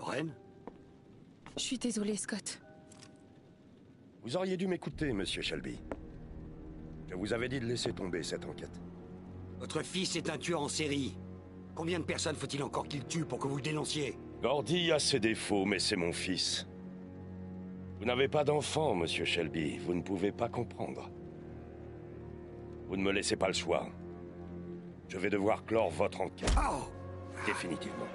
Lorraine? Je suis désolée, Scott. Vous auriez dû m'écouter, monsieur Shelby. Je vous avais dit de laisser tomber cette enquête. Votre fils est un tueur en série. Combien de personnes faut-il encore qu'il tue pour que vous le dénonciez? Gordy a ses défauts, mais c'est mon fils. Vous n'avez pas d'enfant, monsieur Shelby. Vous ne pouvez pas comprendre. Vous ne me laissez pas le choix. Je vais devoir clore votre enquête. Oh! Définitivement.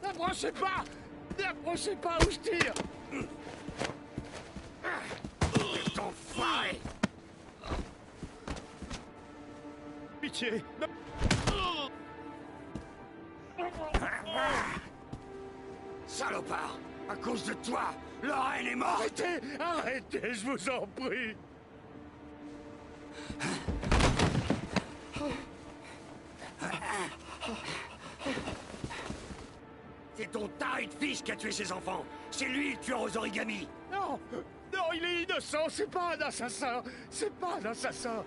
N'approchez pas! N'approchez pas où je tire! Enfoiré! Pitié! Salopard! À cause de toi, Lorraine est morte! Arrêtez! Arrêtez, je vous en prie! C'est ton White Fist qui a tué ses enfants. C'est lui le tueur aux origamis. Non, non, il est innocent, c'est pas un assassin. C'est pas un assassin.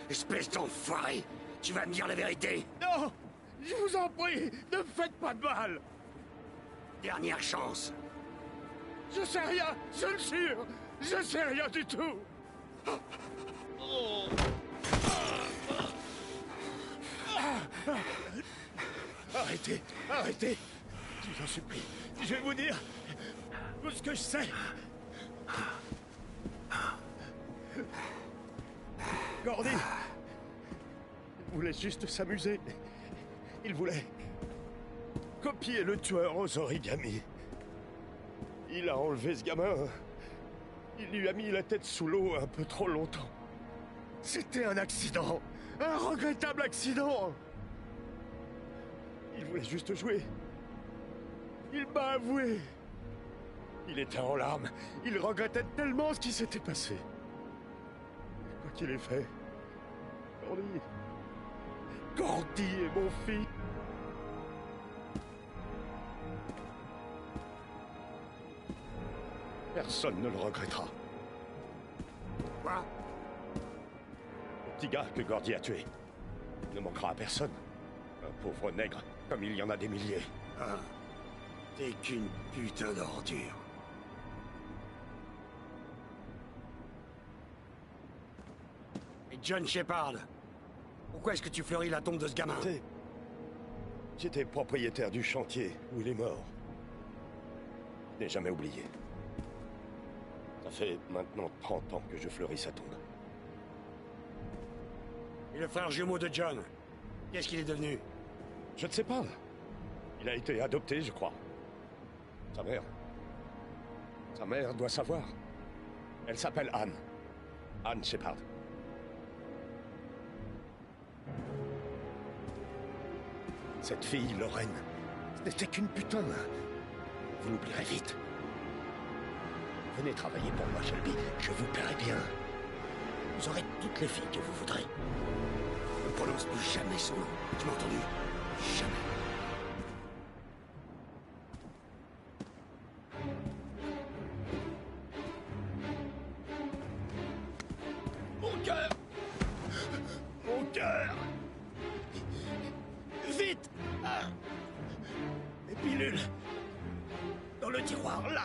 Espèce d'enfoiré. Tu vas me dire la vérité. Non, je vous en prie, ne me faites pas de mal. Dernière chance. Je sais rien, je le jure. Je sais rien du tout. Arrêtez, arrêtez. Je vous en supplie. Je vais vous dire tout ce que je sais. Gordy, il voulait juste s'amuser. Il voulait copier le tueur aux origamis. Il a enlevé ce gamin. Il lui a mis la tête sous l'eau un peu trop longtemps. C'était un accident. Un regrettable accident. Il voulait juste jouer. Il m'a avoué. Il était en larmes. Il regrettait tellement ce qui s'était passé. Quoi qu'il ait fait, Gordy... Gordy est mon fils. Personne ne le regrettera. Quoi? Le petit gars que Gordy a tué ne manquera à personne. Un pauvre nègre, comme il y en a des milliers. Ah, t'es qu'une putain d'ordure. Et John Shepard, pourquoi est-ce que tu fleuris la tombe de ce gamin? J'étais propriétaire du chantier où il est mort. Je n'ai jamais oublié. Ça fait maintenant 30 ans que je fleuris sa tombe. Et le frère jumeau de John, qu'est-ce qu'il est devenu? Je ne sais pas. Il a été adopté, je crois. Sa mère... Sa mère doit savoir. Elle s'appelle Anne. Anne Shepard. Cette fille, Lorraine, ce n'était qu'une putain. Vous l'oublierez vite. Venez travailler pour moi, Shelby. Je vous paierai bien. Vous aurez toutes les filles que vous voudrez. Ne prononce plus jamais son nom. Tu m'as entendu? Jamais. Mon cœur! Mon cœur! Vite! Ah. Les pilules! Dans le tiroir, là!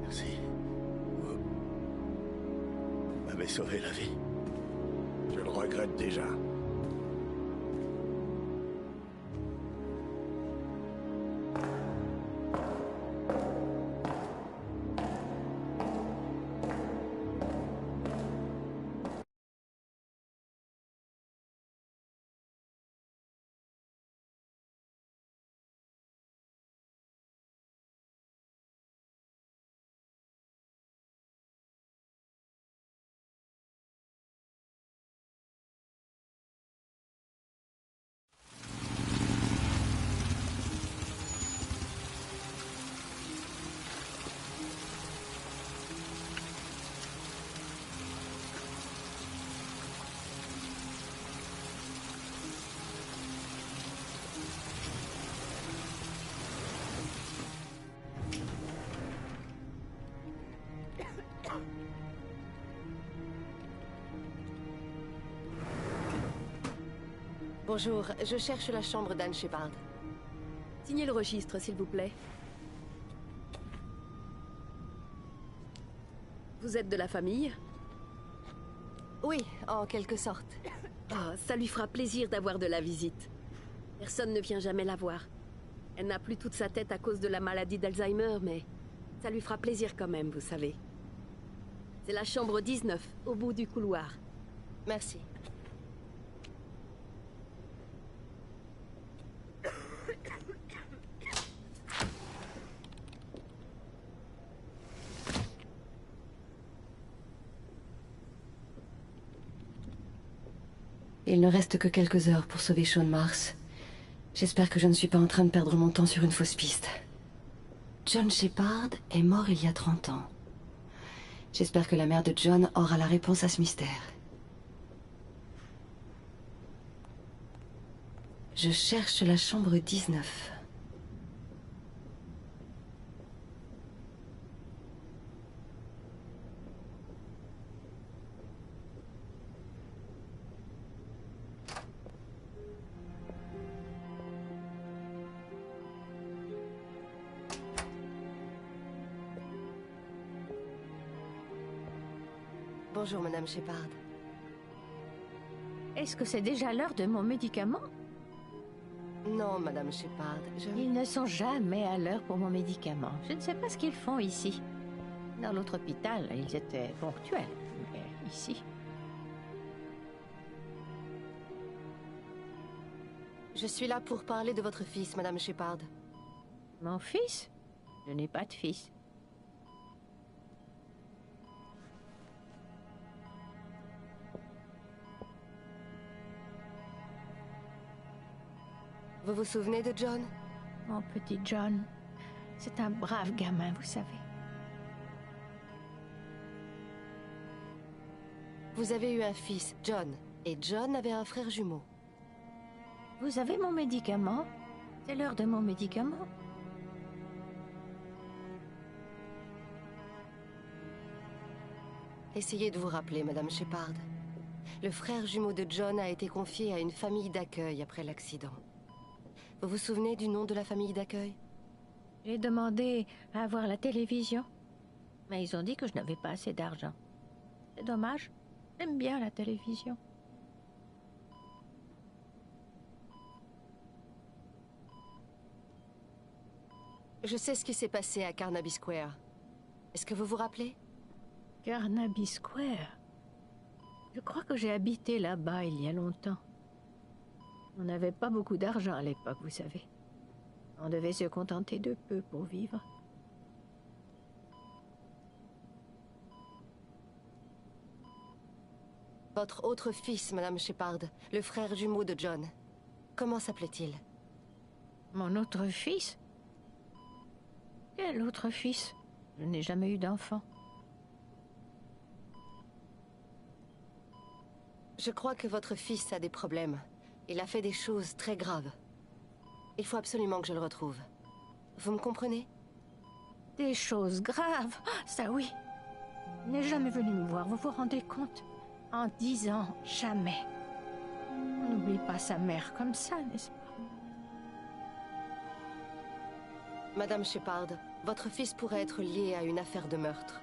Merci. Vous m'avez sauvé la vie. Je le regrette déjà. Bonjour, je cherche la chambre d'Anne Shepard. Signez le registre, s'il vous plaît. Vous êtes de la famille? Oui, en quelque sorte. Oh, ça lui fera plaisir d'avoir de la visite. Personne ne vient jamais la voir. Elle n'a plus toute sa tête à cause de la maladie d'Alzheimer, mais ça lui fera plaisir quand même, vous savez. C'est la chambre 19, au bout du couloir. Merci. Il ne reste que quelques heures pour sauver Shaun Mars. J'espère que je ne suis pas en train de perdre mon temps sur une fausse piste. John Shepard est mort il y a 30 ans. J'espère que la mère de John aura la réponse à ce mystère. Je cherche la chambre 19. Bonjour, Madame Shepard. Est-ce que c'est déjà l'heure de mon médicament? Non, Madame Shepard, Ils ne sont jamais à l'heure pour mon médicament. Je ne sais pas ce qu'ils font ici. Dans l'autre hôpital, ils étaient ponctuels. Mais ici... Je suis là pour parler de votre fils, Madame Shepard. Mon fils? Je n'ai pas de fils. Vous vous souvenez de John? Mon petit John, c'est un brave gamin, vous savez. Vous avez eu un fils, John, et John avait un frère jumeau. Vous avez mon médicament? C'est l'heure de mon médicament. Essayez de vous rappeler, Madame Shepard. Le frère jumeau de John a été confié à une famille d'accueil après l'accident. Vous vous souvenez du nom de la famille d'accueil? J'ai demandé à voir la télévision, mais ils ont dit que je n'avais pas assez d'argent. C'est dommage. J'aime bien la télévision. Je sais ce qui s'est passé à Carnaby Square. Est-ce que vous vous rappelez? Carnaby Square. Je crois que j'ai habité là-bas il y a longtemps. On n'avait pas beaucoup d'argent à l'époque, vous savez. On devait se contenter de peu pour vivre. Votre autre fils, Madame Shepard, le frère jumeau de John. Comment s'appelait-il? Mon autre fils? Quel autre fils? Je n'ai jamais eu d'enfant. Je crois que votre fils a des problèmes. Il a fait des choses très graves. Il faut absolument que je le retrouve. Vous me comprenez? Des choses graves? Ça oui. Il n'est jamais venu me voir, vous vous rendez compte? En 10 ans, jamais. On n'oublie pas sa mère comme ça, n'est-ce pas? Madame Shepard, votre fils pourrait être lié à une affaire de meurtre.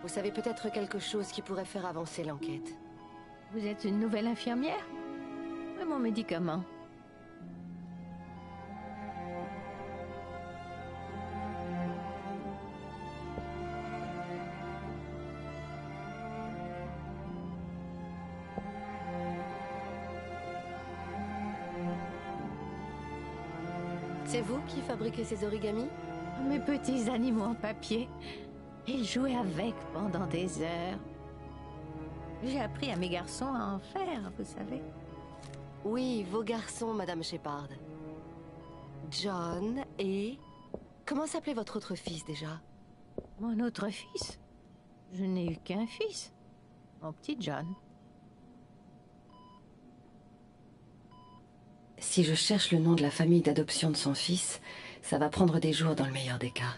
Vous savez peut-être quelque chose qui pourrait faire avancer l'enquête. Vous êtes une nouvelle infirmière? Où est mon médicament? C'est vous qui fabriquez ces origamis? Mes petits animaux en papier. Ils jouaient avec pendant des heures. J'ai appris à mes garçons à en faire, vous savez. Oui, vos garçons, Madame Shepard. John et... Comment s'appelait votre autre fils déjà? Mon autre fils? Je n'ai eu qu'un fils. Mon petit John. Si je cherche le nom de la famille d'adoption de son fils, ça va prendre des jours dans le meilleur des cas.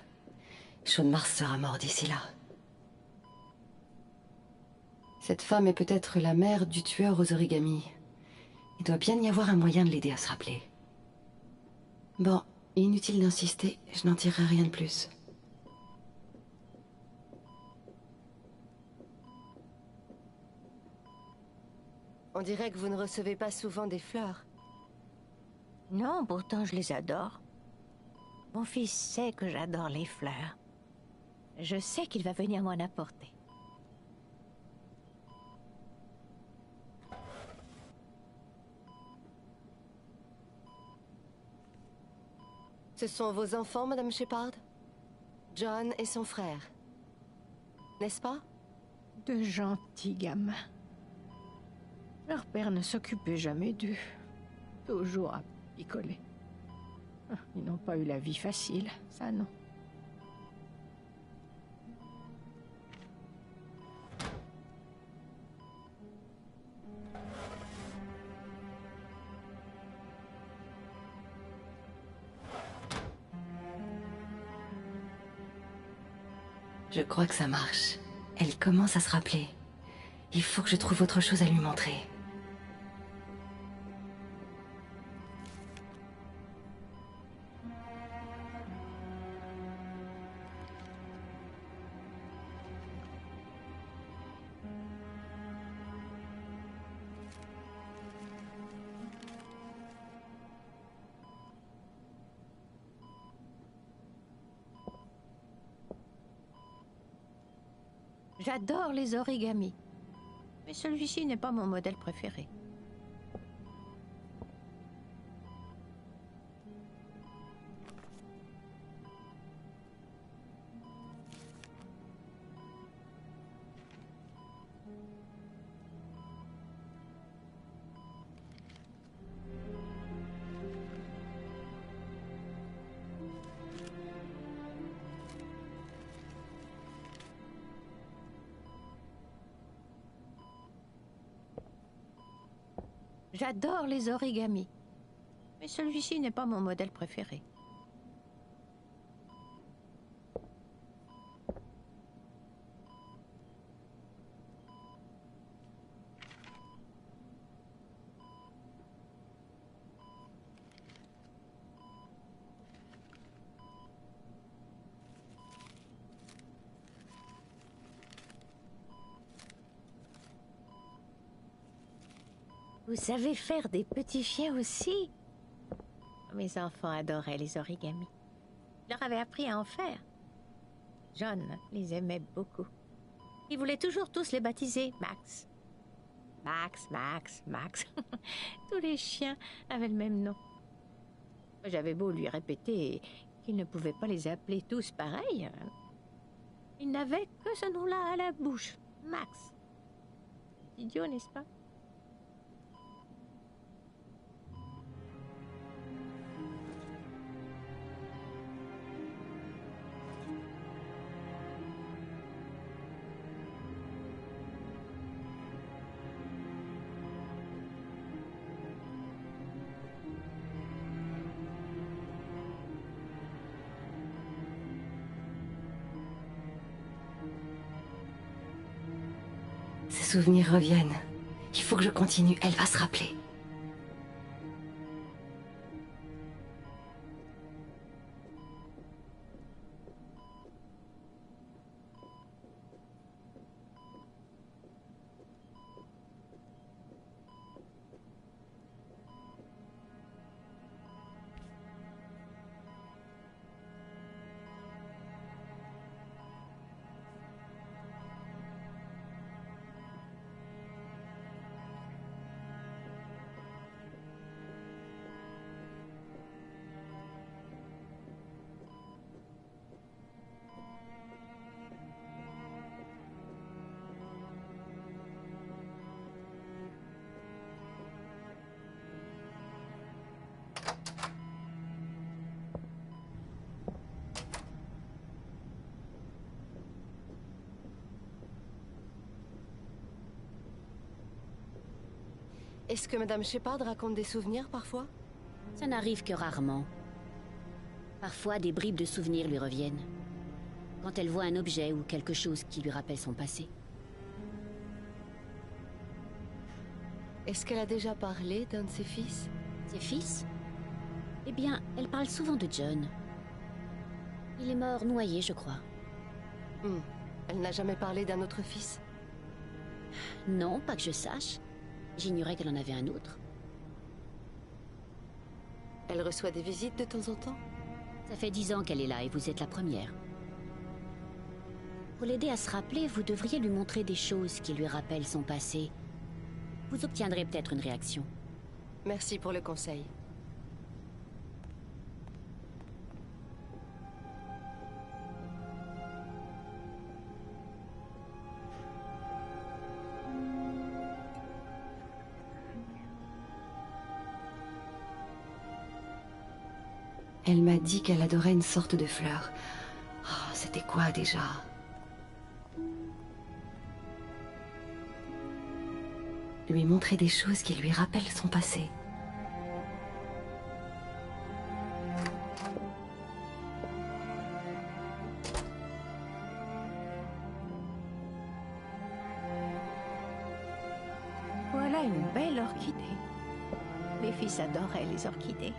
Shaun Mars sera mort d'ici là. Cette femme est peut-être la mère du tueur aux origamis. Il doit bien y avoir un moyen de l'aider à se rappeler. Bon, inutile d'insister, je n'en tirerai rien de plus. On dirait que vous ne recevez pas souvent des fleurs. Non, pourtant je les adore. Mon fils sait que j'adore les fleurs. Je sais qu'il va venir m'en apporter. Ce sont vos enfants, Madame Shepard? John et son frère. N'est-ce pas? De gentils gamins. Leur père ne s'occupait jamais d'eux. Toujours à picoler. Ils n'ont pas eu la vie facile, ça non. Je crois que ça marche. Elle commence à se rappeler. Il faut que je trouve autre chose à lui montrer. J'adore les origamis. Mais celui-ci n'est pas mon modèle préféré. J'adore les origamis. Mais celui-ci n'est pas mon modèle préféré. Vous savez faire des petits chiens aussi? Mes enfants adoraient les origamis. Je leur avais appris à en faire. John les aimait beaucoup. Il voulait toujours tous les baptiser Max. Max, Max, Max. Tous les chiens avaient le même nom. J'avais beau lui répéter qu'il ne pouvait pas les appeler tous pareil. Il n'avait que ce nom-là à la bouche. Max. Idiot, n'est-ce pas? Ses souvenirs reviennent. Il faut que je continue, elle va se rappeler. Est-ce que Madame Shepard raconte des souvenirs parfois? Ça n'arrive que rarement. Parfois, des bribes de souvenirs lui reviennent. Quand elle voit un objet ou quelque chose qui lui rappelle son passé. Est-ce qu'elle a déjà parlé d'un de ses fils? Ses fils? Eh bien, elle parle souvent de John. Il est mort noyé, je crois. Elle n'a jamais parlé d'un autre fils? Non, pas que je sache. J'ignorais qu'elle en avait un autre. Elle reçoit des visites de temps en temps? Ça fait 10 ans qu'elle est là et vous êtes la première. Pour l'aider à se rappeler, vous devriez lui montrer des choses qui lui rappellent son passé. Vous obtiendrez peut-être une réaction. Merci pour le conseil. Elle m'a dit qu'elle adorait une sorte de fleur. Oh, c'était quoi déjà? Lui montrer des choses qui lui rappellent son passé. Voilà une belle orchidée. Mes fils adoraient les orchidées.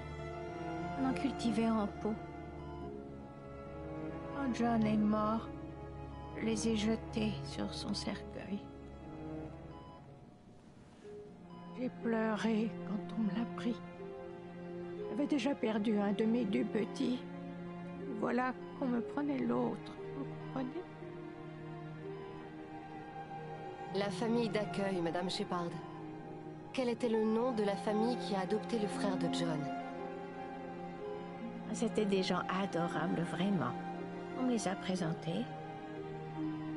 On en cultivait en pot. Quand John est mort, je les ai jetées sur son cercueil. J'ai pleuré quand on me l'a pris. J'avais déjà perdu un de mes deux petits. Voilà qu'on me prenait l'autre. Vous comprenez? La famille d'accueil, Madame Shepard. Quel était le nom de la famille qui a adopté le frère de John? C'était des gens adorables, vraiment. On me les a présentés.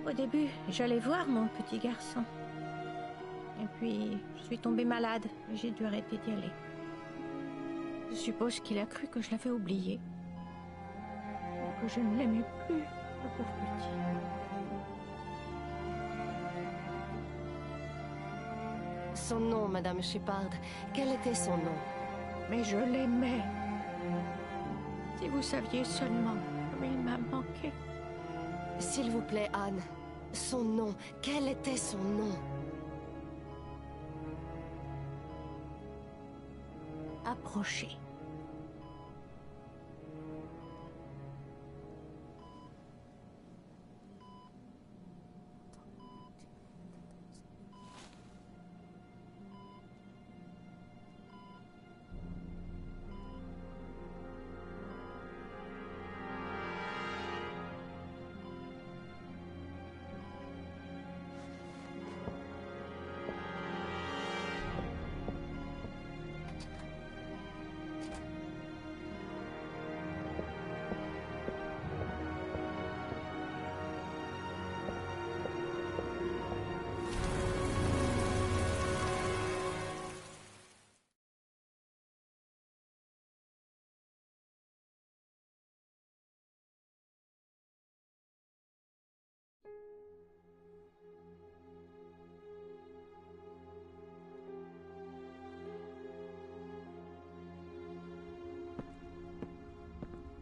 Au début, j'allais voir mon petit garçon. Et puis, je suis tombée malade et j'ai dû arrêter d'y aller. Je suppose qu'il a cru que je l'avais oublié. Ou que je ne l'aimais plus, le pauvre petit. Son nom, Madame Shepard. Quel était son nom? Mais je l'aimais. Si vous saviez seulement comme il m'a manqué. S'il vous plaît, Anne. Son nom. Quel était son nom? Approchez.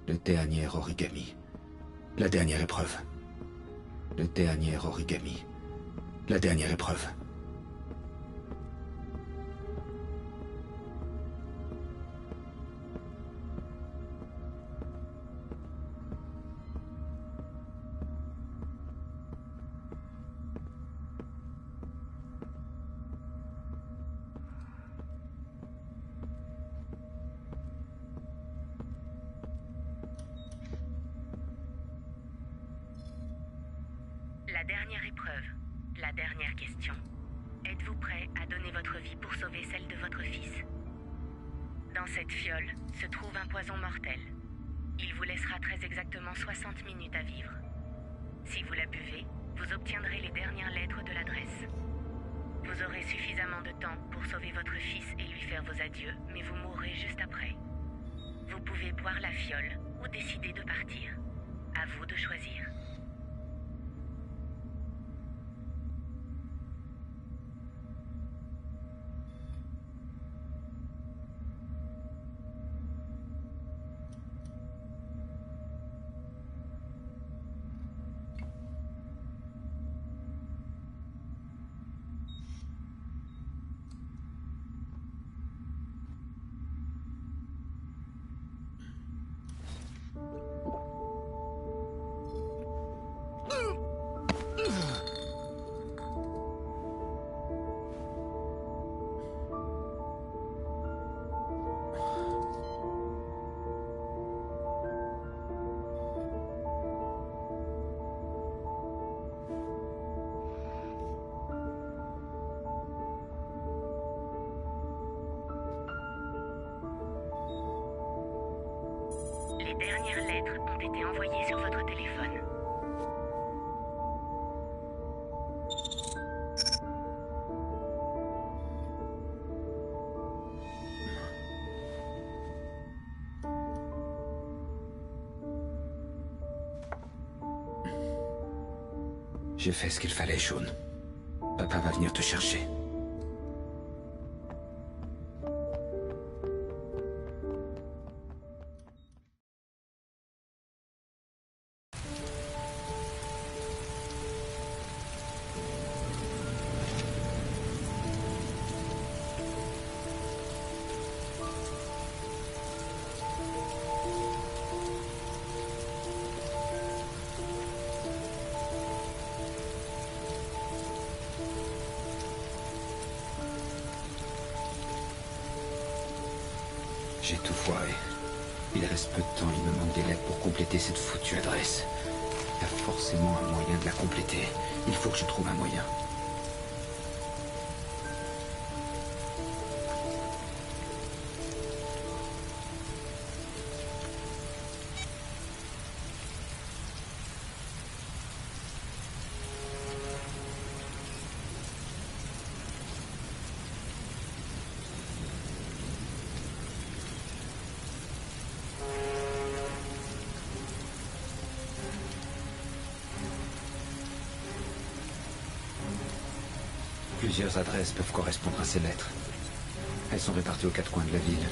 Le dernier origami. La dernière épreuve. Le dernier origami. La dernière épreuve. La dernière épreuve, la dernière question. Êtes-vous prêt à donner votre vie pour sauver celle de votre fils? Dans cette fiole se trouve un poison mortel. Il vous laissera très exactement 60 minutes à vivre. Si vous la buvez, vous obtiendrez les dernières lettres de l'adresse. Vous aurez suffisamment de temps pour sauver votre fils et lui faire vos adieux, mais vous mourrez juste après. Vous pouvez boire la fiole ou décider de partir. À vous de choisir. Les dernières lettres ont été envoyées sur votre téléphone. J'ai fait ce qu'il fallait, Sean. Papa va venir te chercher. J'ai tout foiré. Il reste peu de temps, il me manque des lettres pour compléter cette foutue adresse. Il y a forcément un moyen de la compléter. Il faut que je trouve un moyen. Plusieurs adresses peuvent correspondre à ces lettres. Elles sont réparties aux quatre coins de la ville.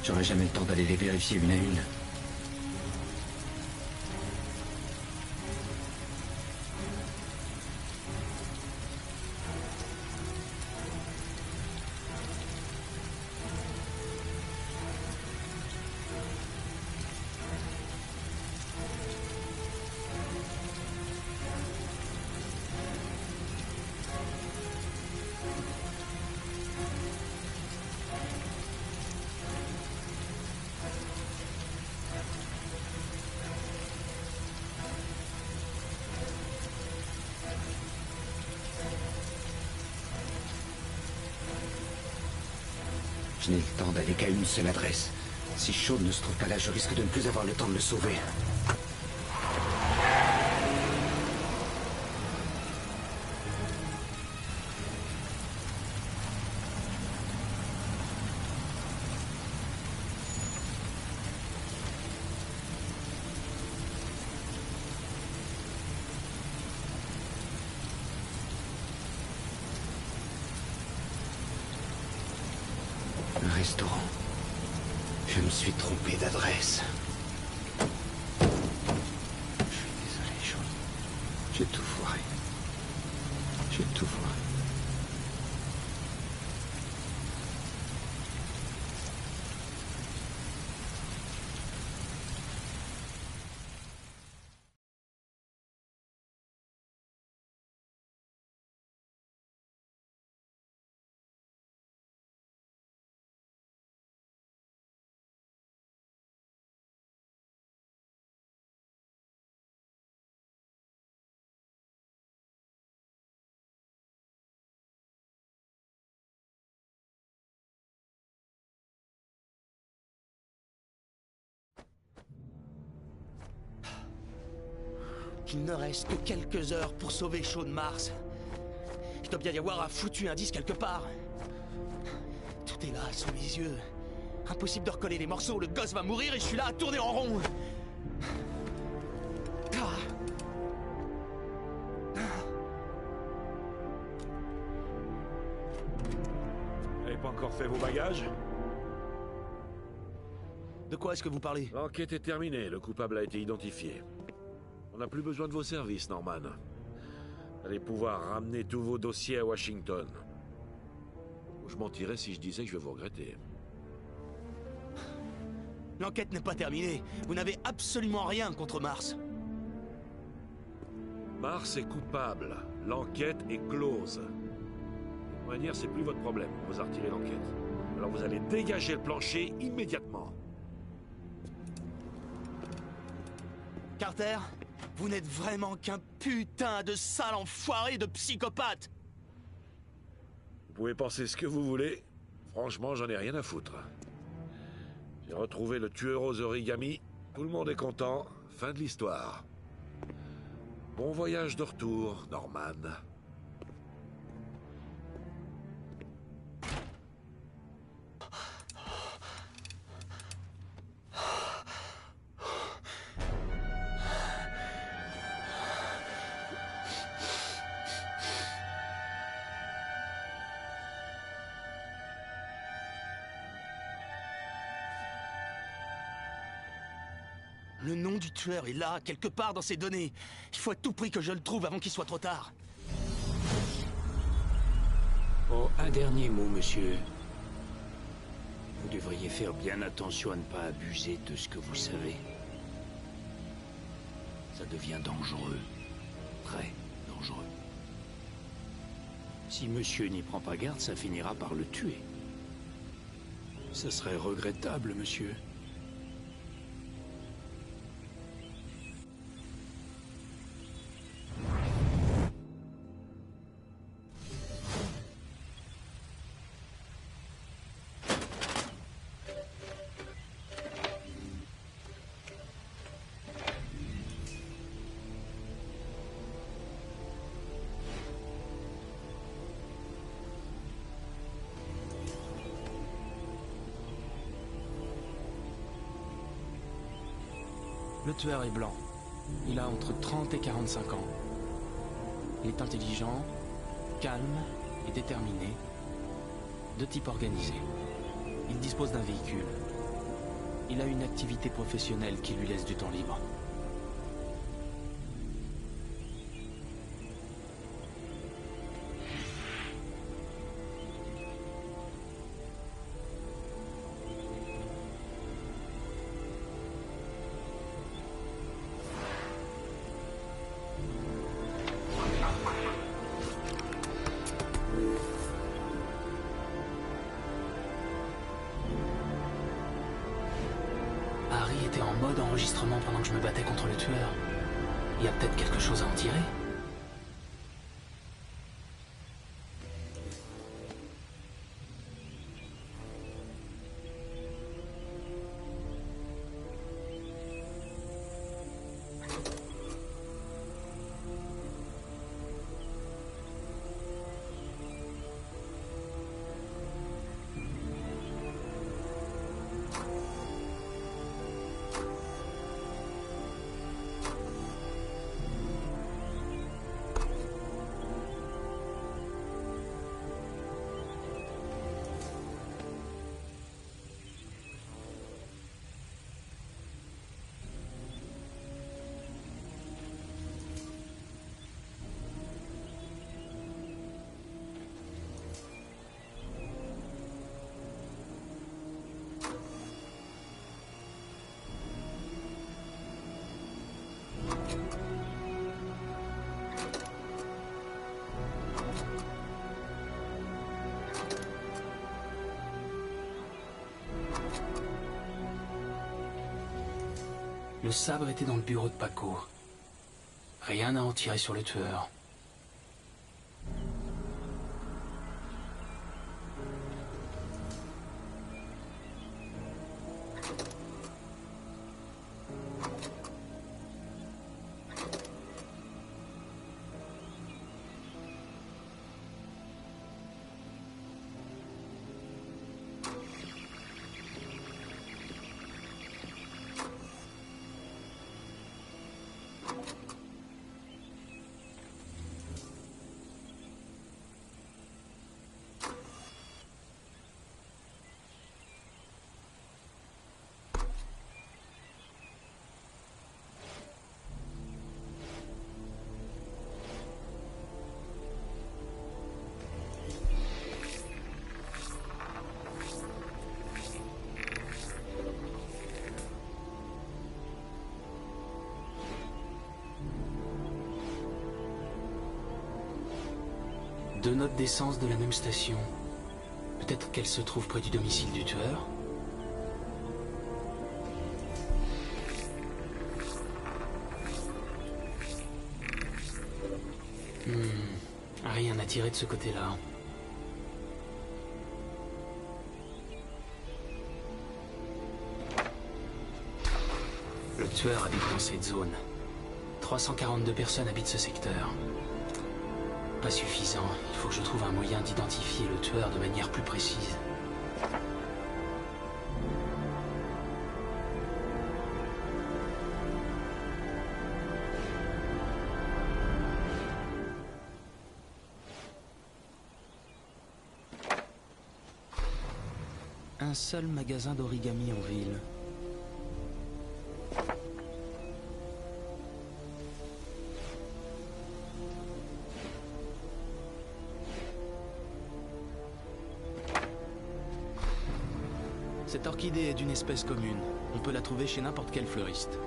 J'aurai jamais le temps d'aller les vérifier une à une. Je n'ai le temps d'aller qu'à une seule adresse. Si Sean ne se trouve pas là, je risque de ne plus avoir le temps de le sauver. Un restaurant. Je me suis trompé d'adresse. Je suis désolé, Sean. J'ai tout foiré. J'ai tout foiré. Il ne reste que quelques heures pour sauver Sean Mars. Il doit bien y avoir un foutu indice quelque part. Tout est là, sous mes yeux. Impossible de recoller les morceaux, le gosse va mourir et je suis là à tourner en rond. Vous n'avez pas encore fait vos bagages? De quoi est-ce que vous parlez? L'enquête est terminée, le coupable a été identifié. On n'a plus besoin de vos services, Norman. Vous allez pouvoir ramener tous vos dossiers à Washington. Je mentirais si je disais que je vais vous regretter. L'enquête n'est pas terminée. Vous n'avez absolument rien contre Mars. Mars est coupable. L'enquête est close. De toute manière, c'est plus votre problème. On vous a retiré l'enquête. Alors vous allez dégager le plancher immédiatement. Carter, vous n'êtes vraiment qu'un putain de sale enfoiré de psychopathe. Vous pouvez penser ce que vous voulez. Franchement, j'en ai rien à foutre. J'ai retrouvé le tueur aux origamis. Tout le monde est content. Fin de l'histoire. Bon voyage de retour, Norman. Le nom du tueur est là, quelque part dans ces données. Il faut à tout prix que je le trouve avant qu'il soit trop tard. Oh, un dernier mot, monsieur. Vous devriez faire bien attention à ne pas abuser de ce que vous savez. Ça devient dangereux. Très dangereux. Si monsieur n'y prend pas garde, ça finira par le tuer. Ça serait regrettable, monsieur. Le tueur est blanc. Il a entre 30 et 45 ans. Il est intelligent, calme et déterminé, de type organisé. Il dispose d'un véhicule. Il a une activité professionnelle qui lui laisse du temps libre. Harry était en mode enregistrement pendant que je me battais contre le tueur. Il y a peut-être quelque chose à en tirer. Le sabre était dans le bureau de Paco. Rien à en tirer sur le tueur. Deux notes d'essence de la même station. Peut-être qu'elles se trouvent près du domicile du tueur. Rien à tirer de ce côté-là. Le tueur habite dans cette zone. 342 personnes habitent ce secteur. Pas suffisant. Il faut que je trouve un moyen d'identifier le tueur de manière plus précise. Un seul magasin d'origami en ville. Cette orchidée est d'une espèce commune. On peut la trouver chez n'importe quel fleuriste.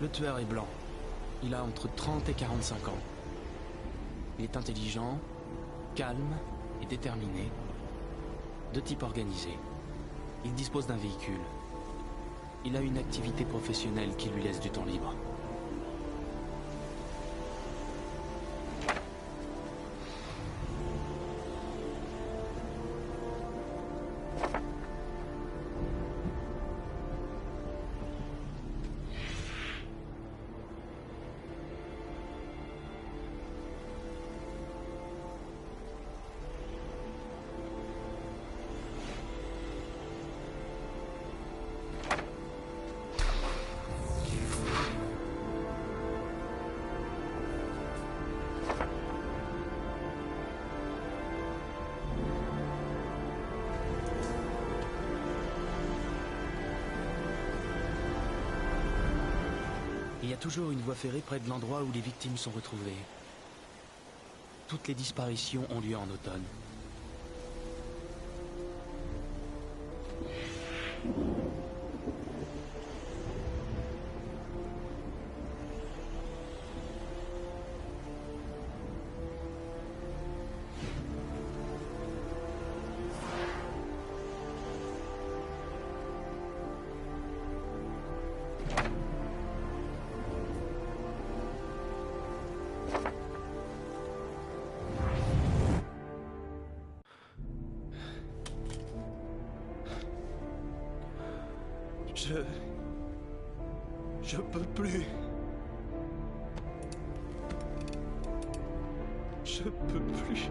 Le tueur est blanc. Il a entre 30 et 45 ans. Il est intelligent, calme et déterminé, de type organisé. Il dispose d'un véhicule. Il a une activité professionnelle qui lui laisse du temps libre. Il y a toujours une voie ferrée près de l'endroit où les victimes sont retrouvées. Toutes les disparitions ont lieu en automne. Je peux plus. Je peux plus.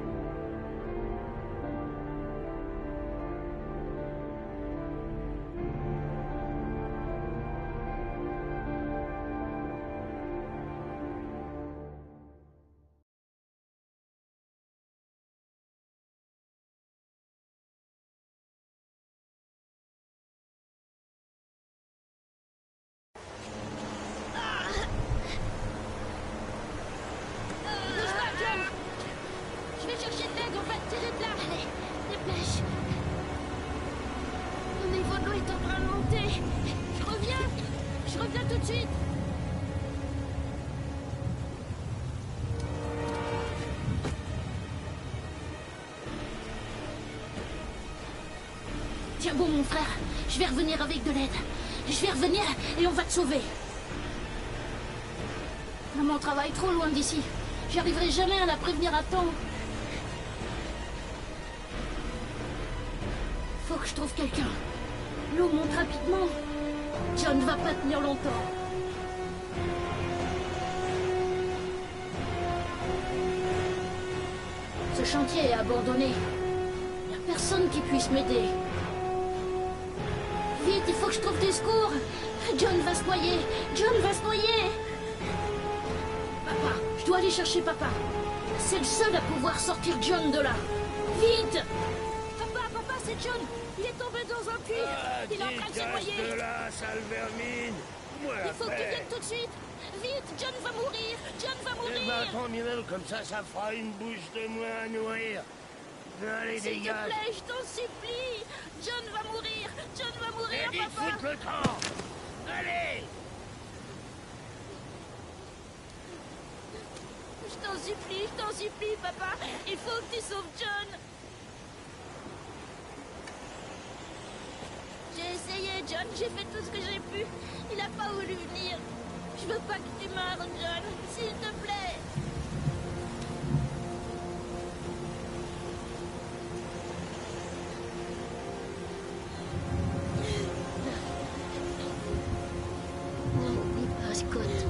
Tiens bon, mon frère, je vais revenir avec de l'aide. Je vais revenir et on va te sauver. Maman travaille trop loin d'ici. J'arriverai jamais à la prévenir à temps. Faut que je trouve quelqu'un. L'eau monte rapidement. John ne va pas tenir longtemps. Ce chantier est abandonné. Il n'y a personne qui puisse m'aider. Vite, il faut que je trouve des secours. John va se noyer. John va se noyer. Papa, je dois aller chercher papa. C'est le seul à pouvoir sortir John de là. Vite! Papa, c'est John. Il est tombé dans un puits. Il est en train de se noyer. De là, sale vermine. Moi, Il faut que tu viennes tout de suite. Vite, John va mourir. John va mourir. Eh ben, tant mieux, comme ça fera une bouche de moins à nourrir. Allez, S'il te dégage. plaît, je t'en supplie. John va mourir. John va mourir, Et papa. foutre le camp. Allez. Je t'en supplie, papa. Il faut que tu sauves John. J'ai essayé, John. J'ai fait tout ce que j'ai pu. Il n'a pas voulu venir. Je veux pas que tu meurs, John. S'il te plaît. N'oublie pas, Scott.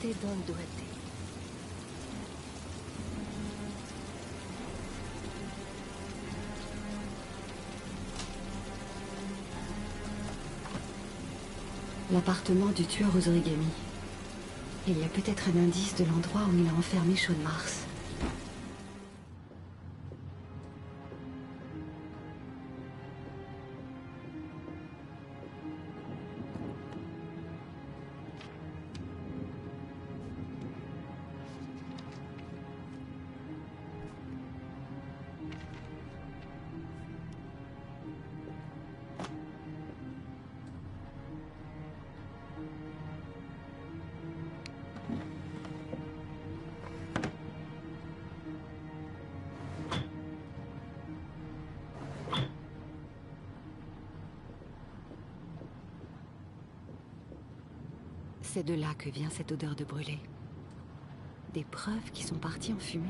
Te donne Duarte. L'appartement du tueur aux origamis. Il y a peut-être un indice de l'endroit où il a enfermé Shaun Mars. C'est de là que vient cette odeur de brûlé. Des preuves qui sont parties en fumée.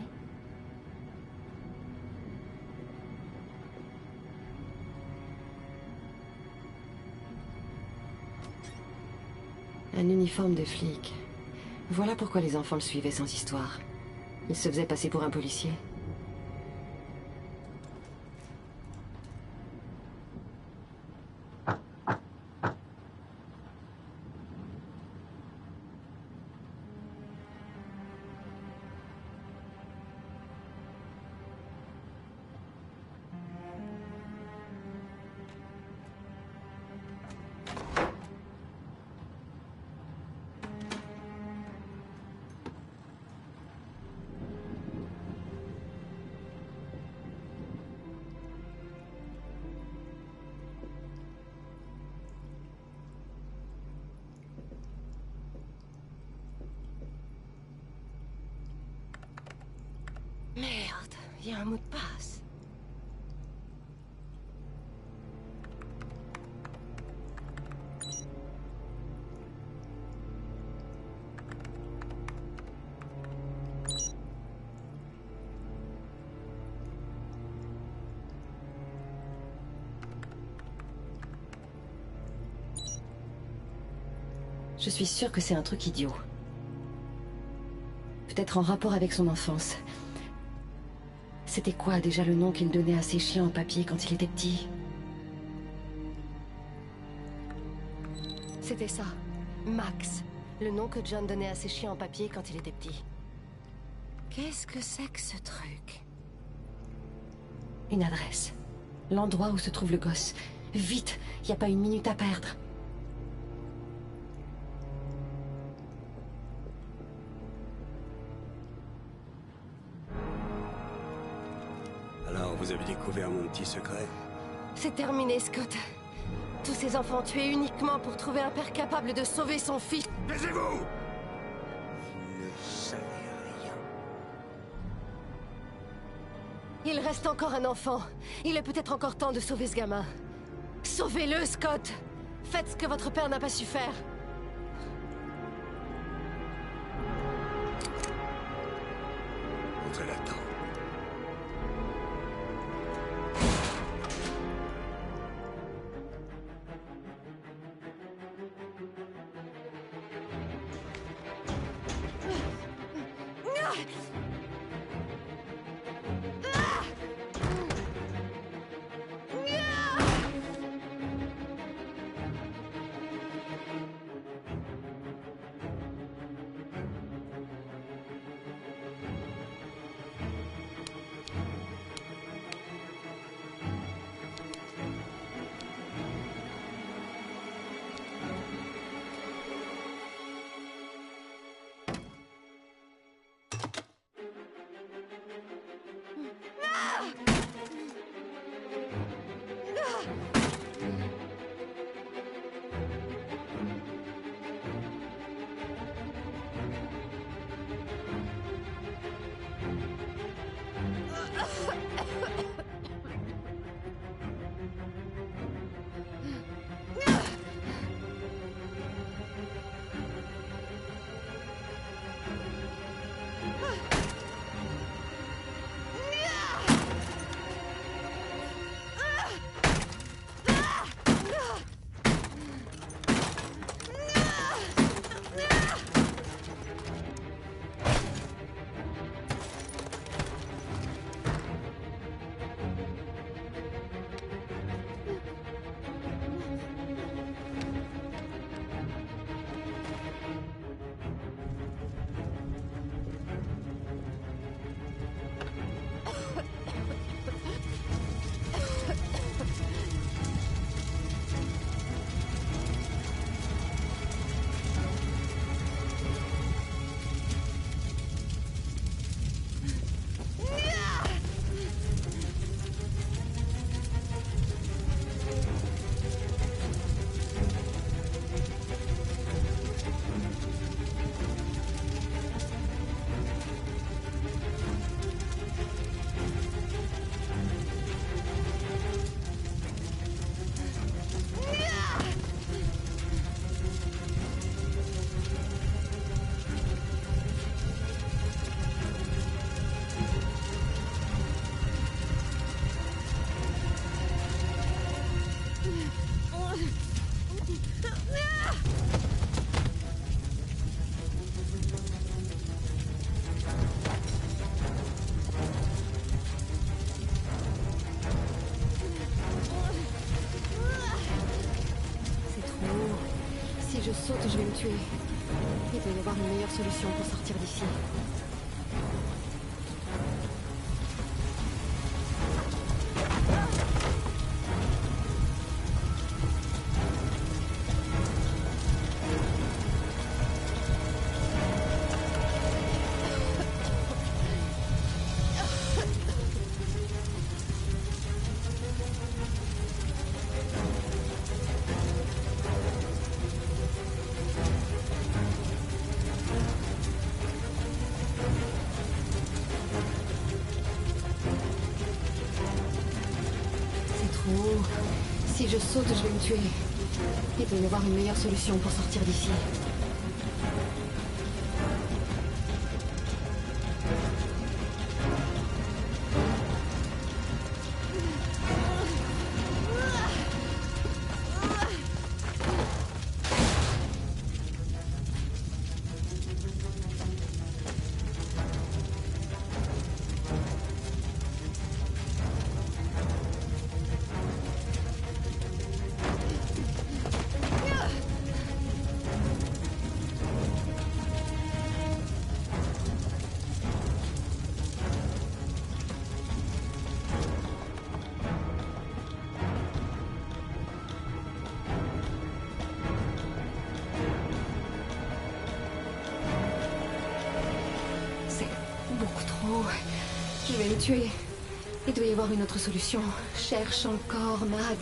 Un uniforme de flic. Voilà pourquoi les enfants le suivaient sans histoire. Il se faisait passer pour un policier. Merde, il y a un mot de passe. Je suis sûre que c'est un truc idiot. Peut-être en rapport avec son enfance. C'était quoi déjà le nom qu'il donnait à ses chiens en papier quand il était petit? C'était ça. Max. Le nom que John donnait à ses chiens en papier quand il était petit. Qu'est-ce que c'est que ce truc? Une adresse. L'endroit où se trouve le gosse. Vite, il n'y a pas une minute à perdre. Alors, vous avez découvert mon petit secret? C'est terminé, Scott. Tous ces enfants tués uniquement pour trouver un père capable de sauver son fils. Taisez-vous! Vous ne savez rien. Il reste encore un enfant. Il est peut-être encore temps de sauver ce gamin. Sauvez-le, Scott! Faites ce que votre père n'a pas su faire. Montrez là-dedans. je saute, je vais me tuer. Il doit y avoir une meilleure solution pour sortir d'ici. Si je saute, je vais me tuer. Il doit y avoir une meilleure solution pour sortir d'ici. Beaucoup trop. Je vais me tuer. Il doit y avoir une autre solution. Cherche encore, Mad.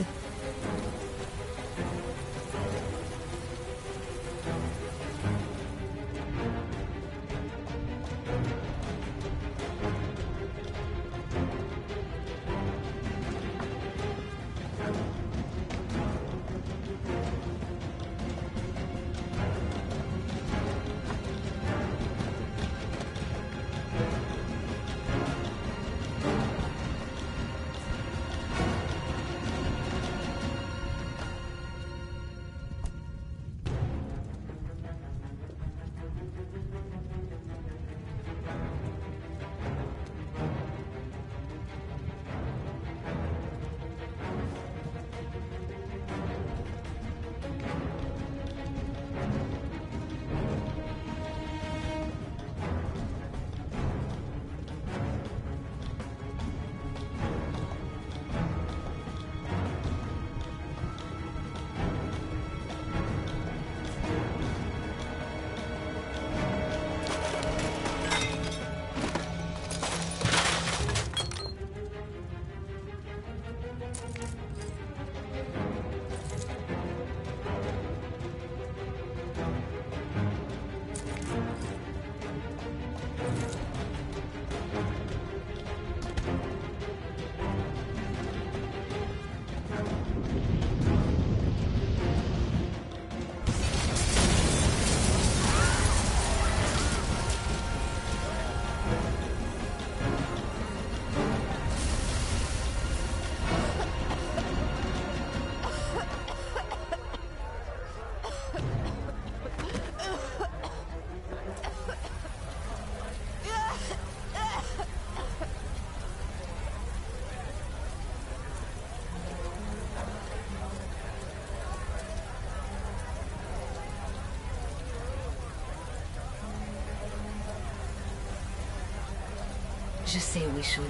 Je sais où est Shaun.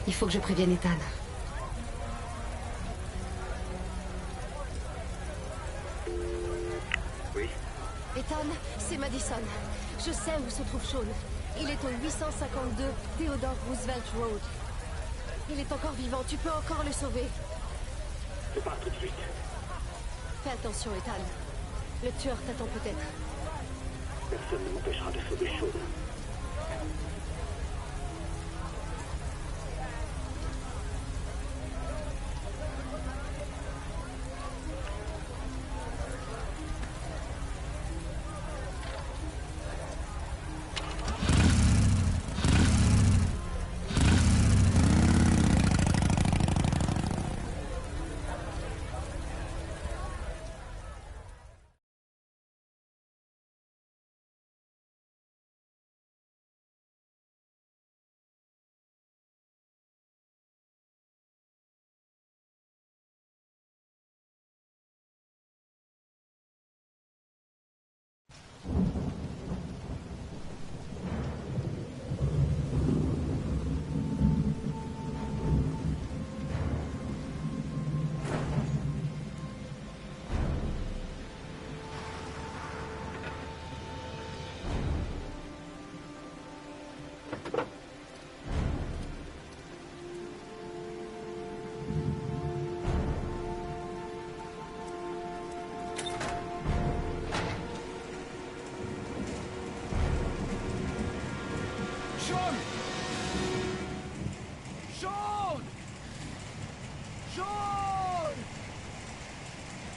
Il faut que je prévienne Ethan. Oui. Ethan, c'est Madison. Je sais où se trouve Shaun. Il est au 852 Theodore Roosevelt Road. Il est encore vivant, tu peux encore le sauver. Je pars tout de suite. Fais attention, Ethan. Le tueur t'attend peut-être. Personne ne m'empêchera de sauver Shaun.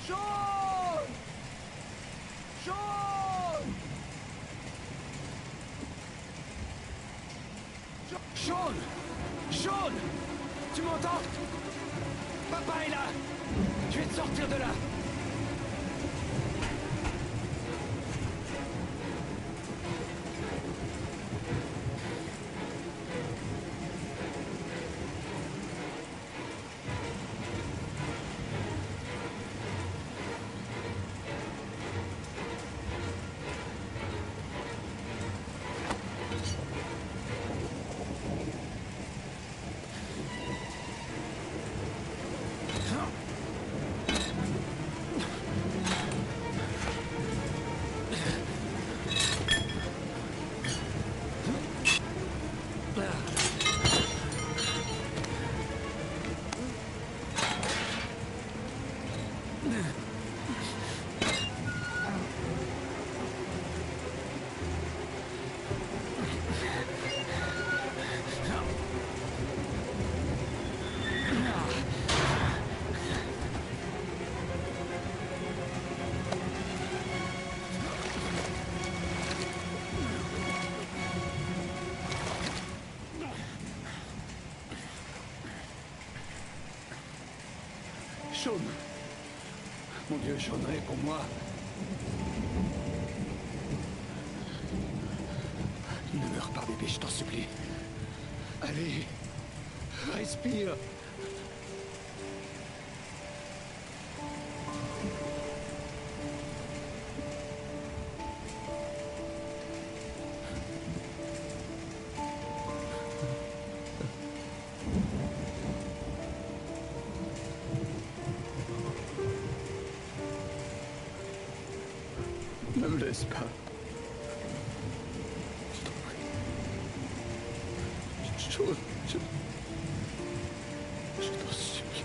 Sean! Sean! Sean! Sean! Sean! Tu m'entends? Papa est là! Je vais te sortir de là! Sean! Mon Dieu, Sean, réponds-moi! Ne meurs pas, bébé, je t'en supplie. Allez, respire. Ne me laisse pas. Je t'en prie. Je t'en supplie.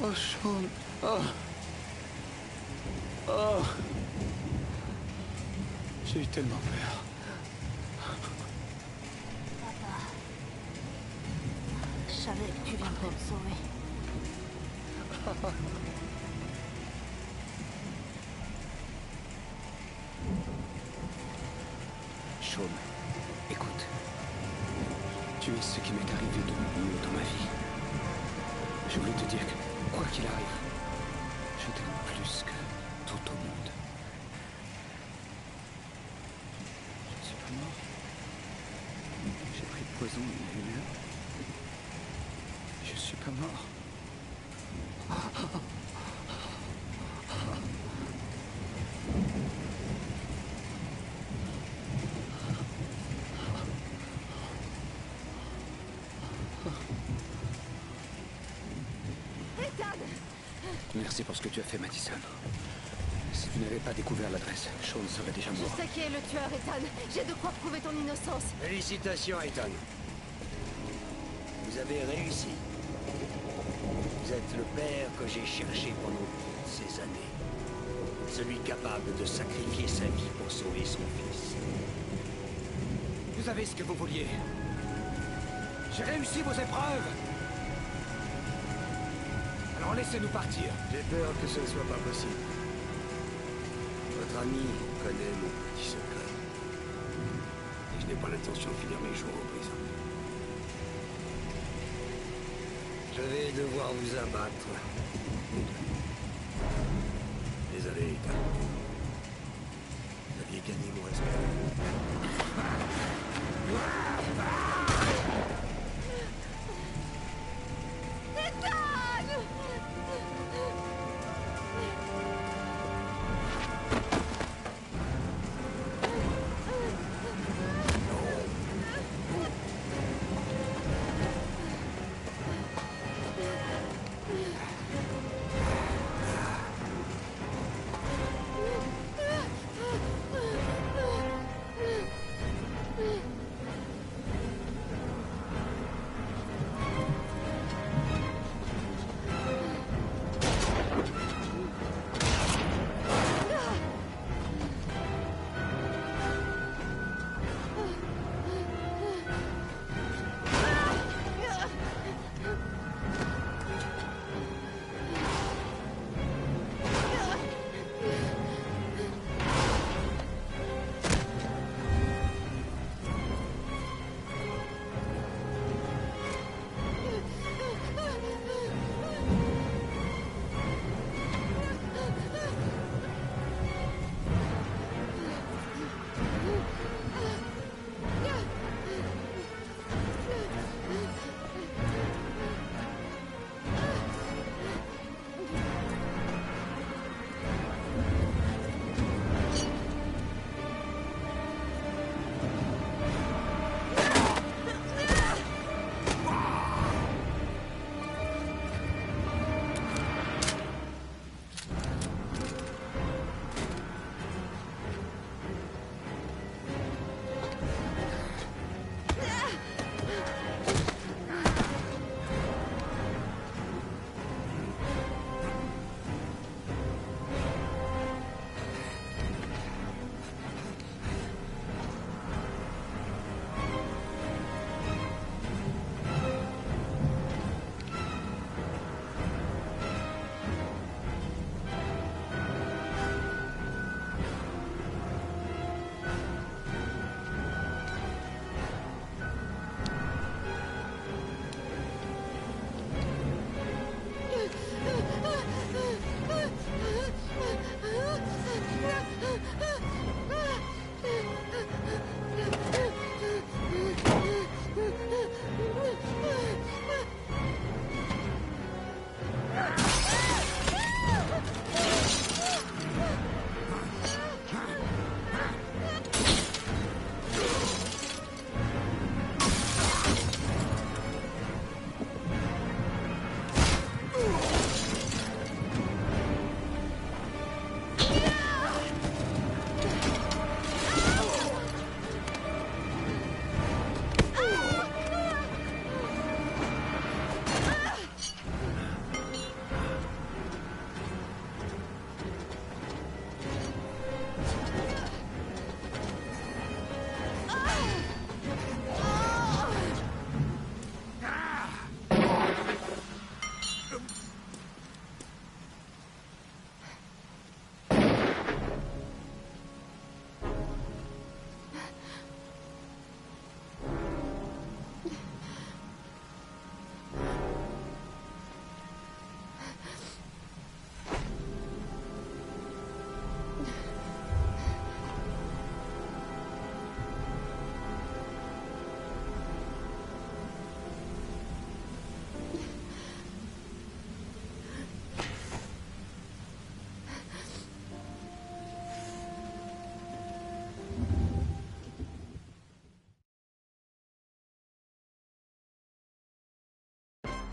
Oh, Sean. Oh. Oh. J'ai eu tellement peur. Papa. Je savais que tu viendrais me sauver. Sean, écoute. Tu es ce qui m'est arrivé de mieux dans ma vie. Je voulais te dire que, quoi qu'il arrive, je t'aime plus que tout au monde. Je ne suis pas mort. J'ai pris le poison il y a 1 heure. Je suis pas mort. Merci pour ce que tu as fait, Madison. Si tu n'avais pas découvert l'adresse, Sean serait déjà mort. Je sais qui est le tueur, Ethan. J'ai de quoi prouver ton innocence. Félicitations, Ethan. Vous avez réussi. Vous êtes le père que j'ai cherché pendant toutes ces années. Celui capable de sacrifier sa vie pour sauver son fils. Vous avez ce que vous vouliez. J'ai réussi vos épreuves. Alors laissez-nous partir. J'ai peur que ce ne soit pas possible. Votre ami connaît mon petit secret. Et je n'ai pas l'intention de finir mes jours en prison. Je vais devoir vous abattre. Désolé, Ethan. Vous aviez gagné mon respect.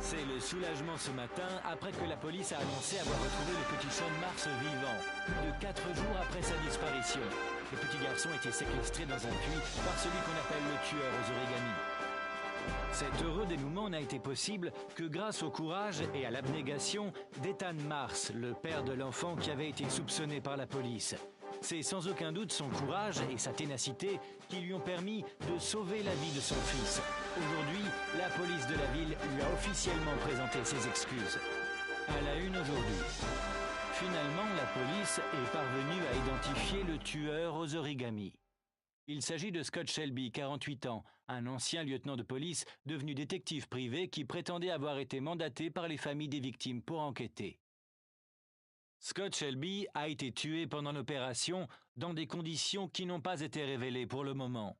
C'est le soulagement ce matin après que la police a annoncé avoir retrouvé le petit Sean Mars vivant, plus de 4 jours après sa disparition. Le petit garçon était séquestré dans un puits par celui qu'on appelle le tueur aux origamis. Cet heureux dénouement n'a été possible que grâce au courage et à l'abnégation d'Ethan Mars, le père de l'enfant qui avait été soupçonné par la police. C'est sans aucun doute son courage et sa ténacité qui lui ont permis de sauver la vie de son fils. Aujourd'hui, la police de la ville lui a officiellement présenté ses excuses. À la une aujourd'hui. Finalement, la police est parvenue à identifier le tueur aux origamis. Il s'agit de Scott Shelby, 48 ans, un ancien lieutenant de police devenu détective privé qui prétendait avoir été mandaté par les familles des victimes pour enquêter. Scott Shelby a été tué pendant l'opération dans des conditions qui n'ont pas été révélées pour le moment.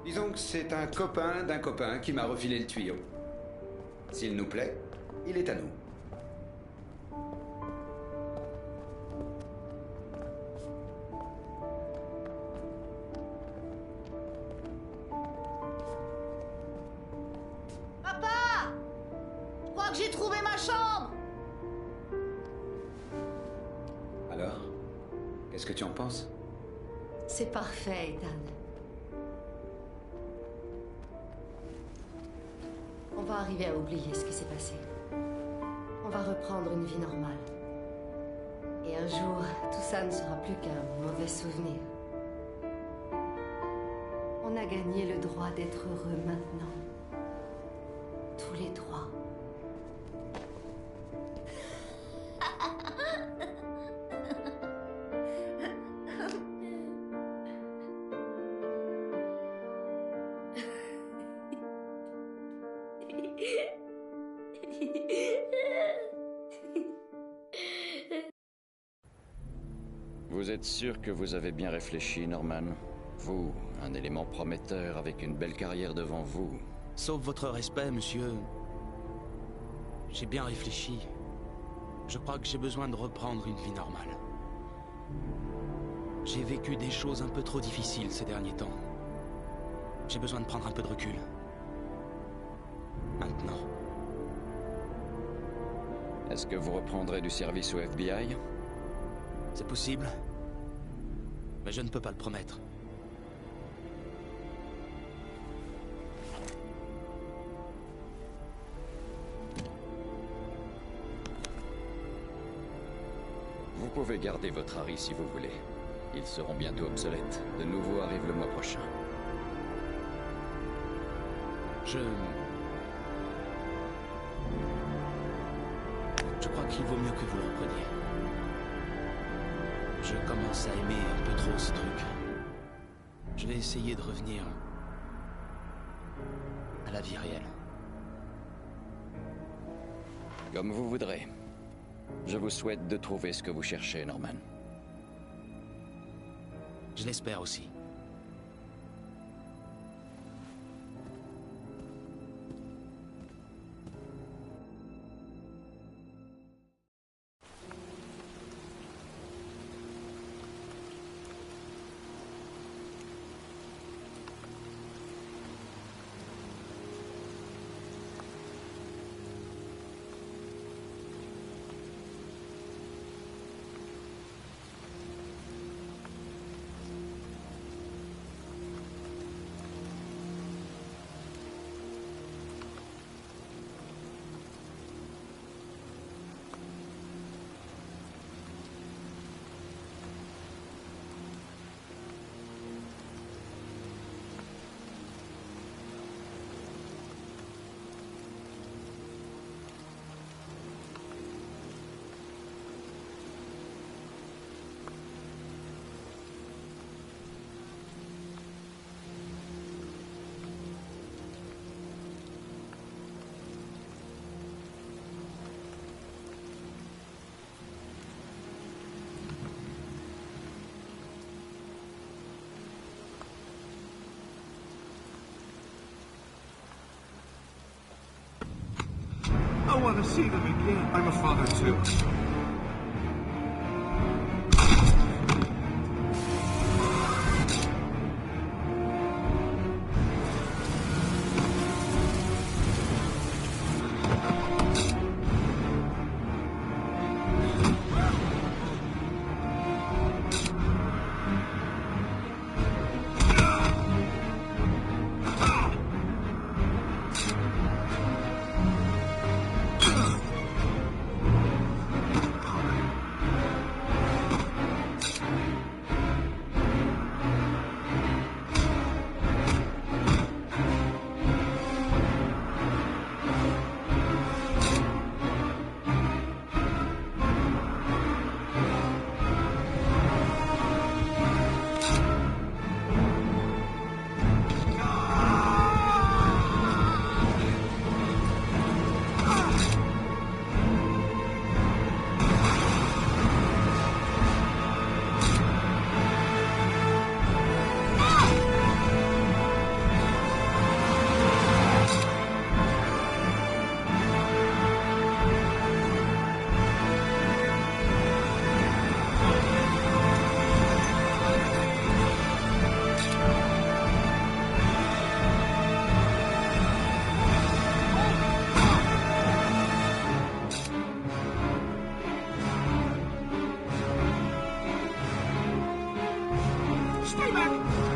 Disons que c'est un copain d'un copain qui m'a refilé le tuyau. S'il nous plaît, il est à nous. Papa! Je crois que j'ai trouvé ma chambre! Alors, qu'est-ce que tu en penses? C'est parfait, Ethan. On va arriver à oublier ce qui s'est passé. On va reprendre une vie normale. Et un jour, tout ça ne sera plus qu'un mauvais souvenir. On a gagné le droit d'être heureux maintenant. Tous les trois. Vous êtes sûr que vous avez bien réfléchi, Norman? Vous, un élément prometteur avec une belle carrière devant vous. Sauf votre respect, monsieur. J'ai bien réfléchi. Je crois que j'ai besoin de reprendre une vie normale. J'ai vécu des choses un peu trop difficiles ces derniers temps. J'ai besoin de prendre un peu de recul. Maintenant. Est-ce que vous reprendrez du service au FBI? C'est possible. Mais je ne peux pas le promettre. Vous pouvez garder votre Harry si vous voulez. Ils seront bientôt obsolètes. De nouveau arrive le mois prochain. Je crois qu'il vaut mieux que vous le repreniez. Je commence à aimer un peu trop ce truc. Je vais essayer de revenir à la vie réelle. Comme vous voudrez. Je vous souhaite de trouver ce que vous cherchez, Norman. Je l'espère aussi. I want to see them again. I'm a father too. Seaman!